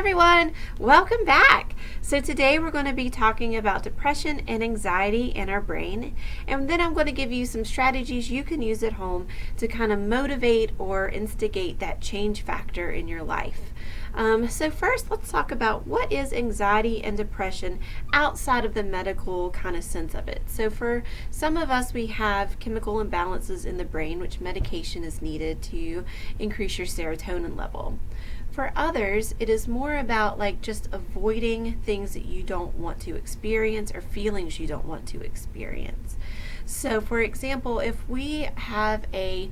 everyone, welcome back. So today we're going to be talking about depression and anxiety in our brain, and then I'm going to give you some strategies you can use at home to kind of motivate or instigate that change factor in your life. So first, let's talk about what is anxiety and depression outside of the medical kind of sense of it. So for some of us, we have chemical imbalances in the brain, which medication is needed to increase your serotonin level. For others, it is more about like just avoiding things that you don't want to experience or feelings you don't want to experience. So for example, if we have a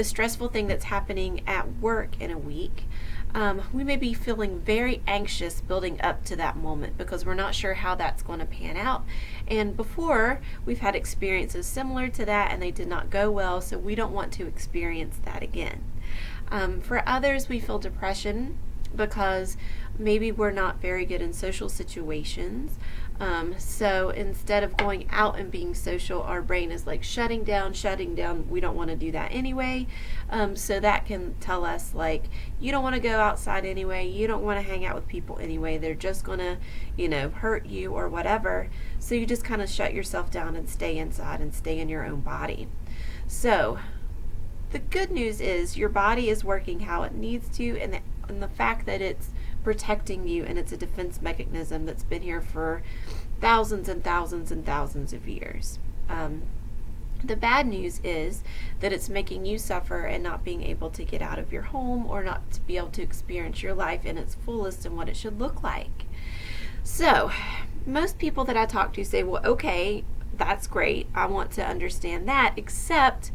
stressful thing that's happening at work in a week, we may be feeling very anxious building up to that moment because we're not sure how that's going to pan out. And before, we've had experiences similar to that and they did not go well, so we don't want to experience that again. For others, we feel depression because maybe we're not very good in social situations. So instead of going out and being social, our brain is like shutting down. We don't want to do that anyway. So that can tell us like, you don't want to go outside anyway. You don't want to hang out with people anyway. They're just going to, hurt you or whatever. So you just kind of shut yourself down and stay inside and stay in your own body. So the good news is your body is working how it needs to, and the fact that it's protecting you and it's a defense mechanism that's been here for thousands and thousands and thousands of years. The bad news is that it's making you suffer and not being able to get out of your home or not to be able to experience your life in its fullest and what it should look like. So most people that I talk to say, well, okay, that's great. I want to understand that, except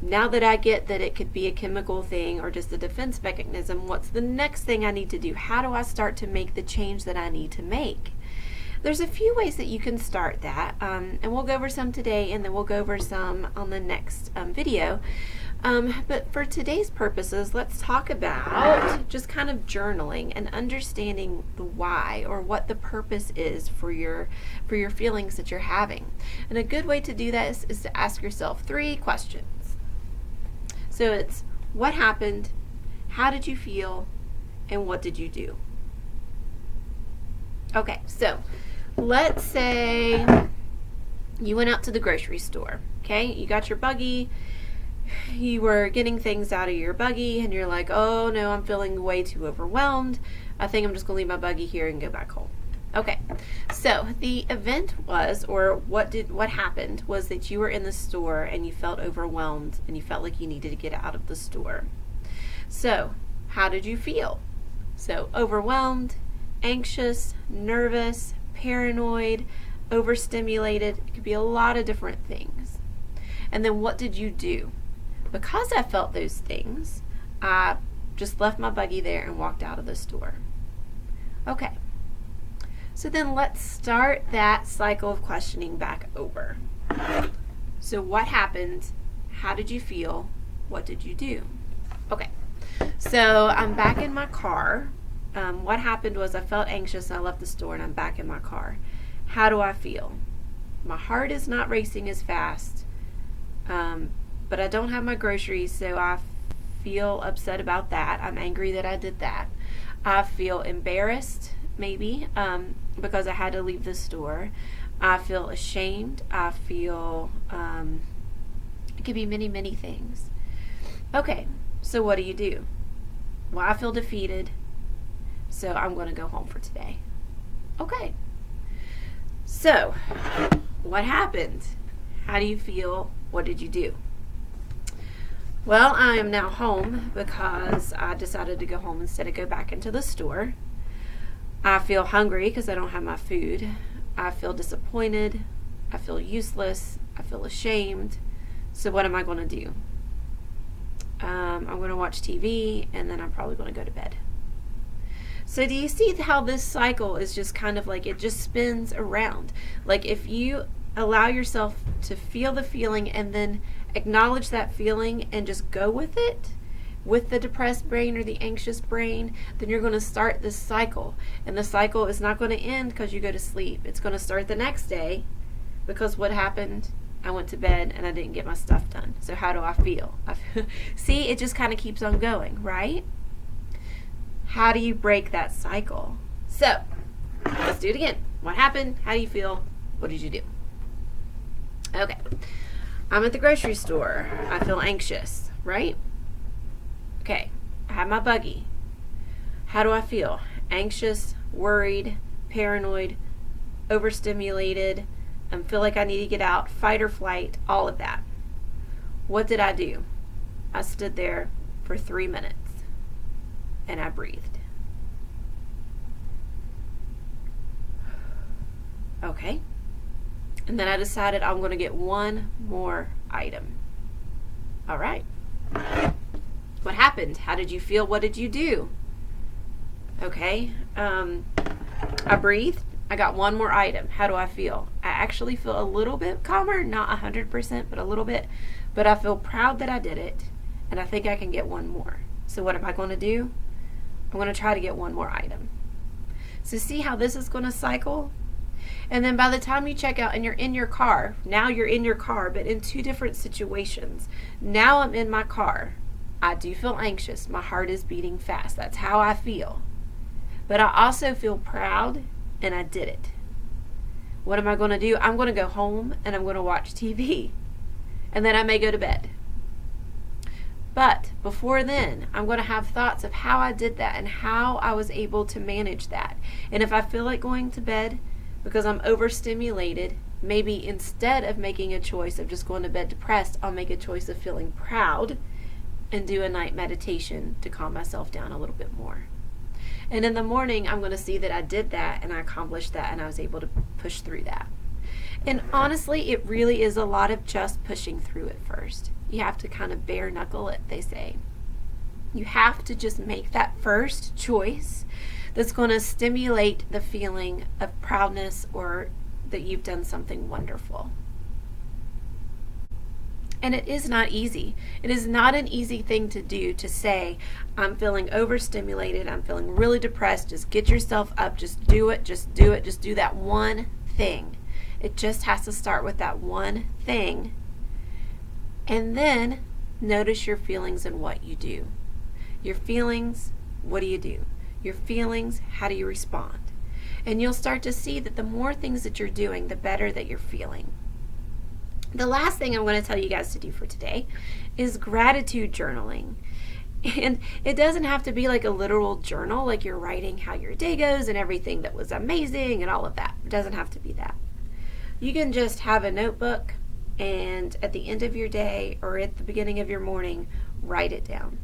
now that I get that it could be a chemical thing or just a defense mechanism, what's the next thing I need to do? How do I start to make the change that I need to make? There's a few ways that you can start that, and we'll go over some today, and then we'll go over some on the next video. But for today's purposes, let's talk about just kind of journaling and understanding the why or what the purpose is for your feelings that you're having. And a good way to do that is to ask yourself 3 questions. So it's what happened, how did you feel, and what did you do? Okay, so let's say you went out to the grocery store, okay? You got your buggy, you were getting things out of your buggy, and you're like, oh no, I'm feeling way too overwhelmed. I think I'm just gonna leave my buggy here and go back home. Okay, so the event was, or what happened was that you were in the store and you felt overwhelmed and you felt like you needed to get out of the store. So how did you feel? So overwhelmed, anxious, nervous, paranoid, overstimulated. It could be a lot of different things. And then what did you do? Because I felt those things, I just left my buggy there and walked out of the store. Okay. So then let's start that cycle of questioning back over. So what happened? How did you feel? What did you do? Okay, so I'm back in my car. What happened was I felt anxious and I left the store and I'm back in my car. How do I feel? My heart is not racing as fast, but I don't have my groceries, so I feel upset about that. I'm angry that I did that. I feel embarrassed, maybe, because I had to leave the store. I feel ashamed. I feel, it could be many, many things. Okay, so what do? Well, I feel defeated, so I'm going to go home for today. Okay, so what happened? How do you feel? What did you do? Well, I am now home because I decided to go home instead of go back into the store. I feel hungry because I don't have my food. I feel disappointed. I feel useless. I feel ashamed. So what am I going to do? I'm going to watch TV and then I'm probably going to go to bed. So do you see how this cycle is just kind of like it just spins around? Like if you allow yourself to feel the feeling and then acknowledge that feeling and just go with it, with the depressed brain or the anxious brain, then you're going to start this cycle. And the cycle is not going to end because you go to sleep. It's going to start the next day because what happened? I went to bed and I didn't get my stuff done. So how do I feel? See, it just kind of keeps on going, right? How do you break that cycle? So, let's do it again. What happened? How do you feel? What did you do? Okay. I'm at the grocery store. I feel anxious, right? Okay. I have my buggy. How do I feel? Anxious, worried, paranoid, overstimulated. I feel like I need to get out, fight or flight, all of that. What did I do? I stood there for 3 minutes and I breathed. Okay. And then I decided I'm going to get one more item. All right. What happened? How did you feel? What did you do? Okay. I breathed. I got one more item. How do I feel? I actually feel a little bit calmer, not 100%, but a little bit. But I feel proud that I did it, and I think I can get one more. So what am I going to do? I'm going to try to get one more item. So see how this is going to cycle? And then by the time you check out and you're in your car, now you're in your car, but in two different situations. Now I'm in my car. I do feel anxious. My heart is beating fast. That's how I feel. But I also feel proud, and I did it. What am I going to do? I'm going to go home and I'm going to watch TV. And then I may go to bed. But before then, I'm going to have thoughts of how I did that and how I was able to manage that. And if I feel like going to bed because I'm overstimulated, maybe instead of making a choice of just going to bed depressed, I'll make a choice of feeling proud and do a night meditation to calm myself down a little bit more. And in the morning, I'm going to see that I did that and I accomplished that and I was able to push through that. And honestly, it really is a lot of just pushing through it first. You have to kind of bare knuckle it, they say. You have to just make that first choice that's going to stimulate the feeling of proudness or that you've done something wonderful. And it is not easy. It is not an easy thing to do, to say, I'm feeling overstimulated, I'm feeling really depressed, just get yourself up, just do it, just do it, just do that one thing. It just has to start with that one thing. And then notice your feelings and what you do. Your feelings, what do you do? Your feelings, how do you respond? And you'll start to see that the more things that you're doing, the better that you're feeling. The last thing I'm going to tell you guys to do for today is gratitude journaling. And it doesn't have to be like a literal journal, like you're writing how your day goes and everything that was amazing and all of that. It doesn't have to be that. You can just have a notebook and at the end of your day or at the beginning of your morning, write it down.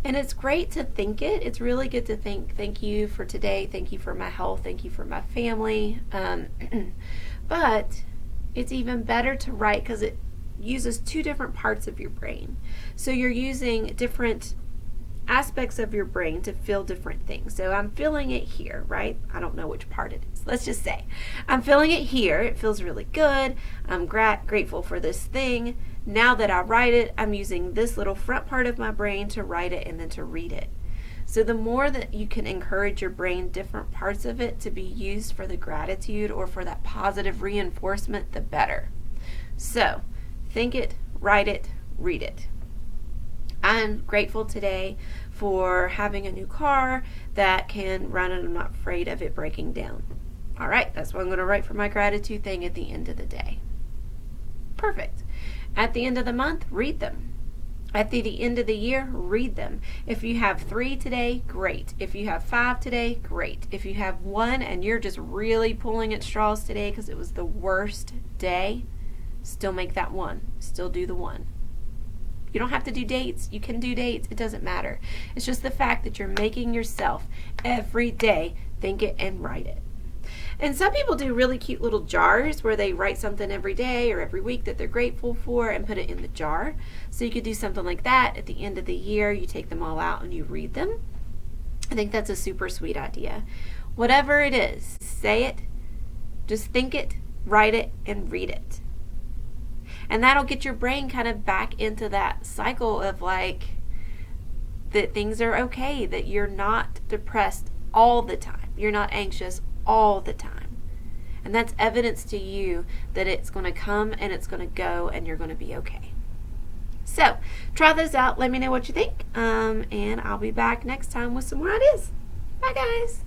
And it's great to think it. It's really good to think, thank you for today, thank you for my health, thank you for my family. But it's even better to write because it uses two different parts of your brain. So you're using different aspects of your brain to feel different things. So I'm feeling it here, right? I don't know which part it is. Let's just say I'm feeling it here. It feels really good. I'm grateful for this thing. Now that I write it, I'm using this little front part of my brain to write it and then to read it. So the more that you can encourage your brain, different parts of it, to be used for the gratitude or for that positive reinforcement, the better. So think it, write it, read it. I'm grateful today for having a new car that can run and I'm not afraid of it breaking down. All right, that's what I'm going to write for my gratitude thing at the end of the day. Perfect. At the end of the month, read them. At the end of the year, read them. If you have 3 today, great. If you have 5 today, great. If you have 1 and you're just really pulling at straws today because it was the worst day, still make that 1. Still do the 1. You don't have to do dates. You can do dates. It doesn't matter. It's just the fact that you're making yourself every day think it and write it. And some people do really cute little jars where they write something every day or every week that they're grateful for and put it in the jar. So you could do something like that. At the end of the year, you take them all out and you read them. I think that's a super sweet idea. Whatever it is, say it, just think it, write it, and read it. And that'll get your brain kind of back into that cycle of like that things are okay, that you're not depressed all the time. You're not anxious all the time. And that's evidence to you that it's going to come and it's going to go and you're going to be okay. So try those out. Let me know what you think. And I'll be back next time with some more ideas. Bye, guys.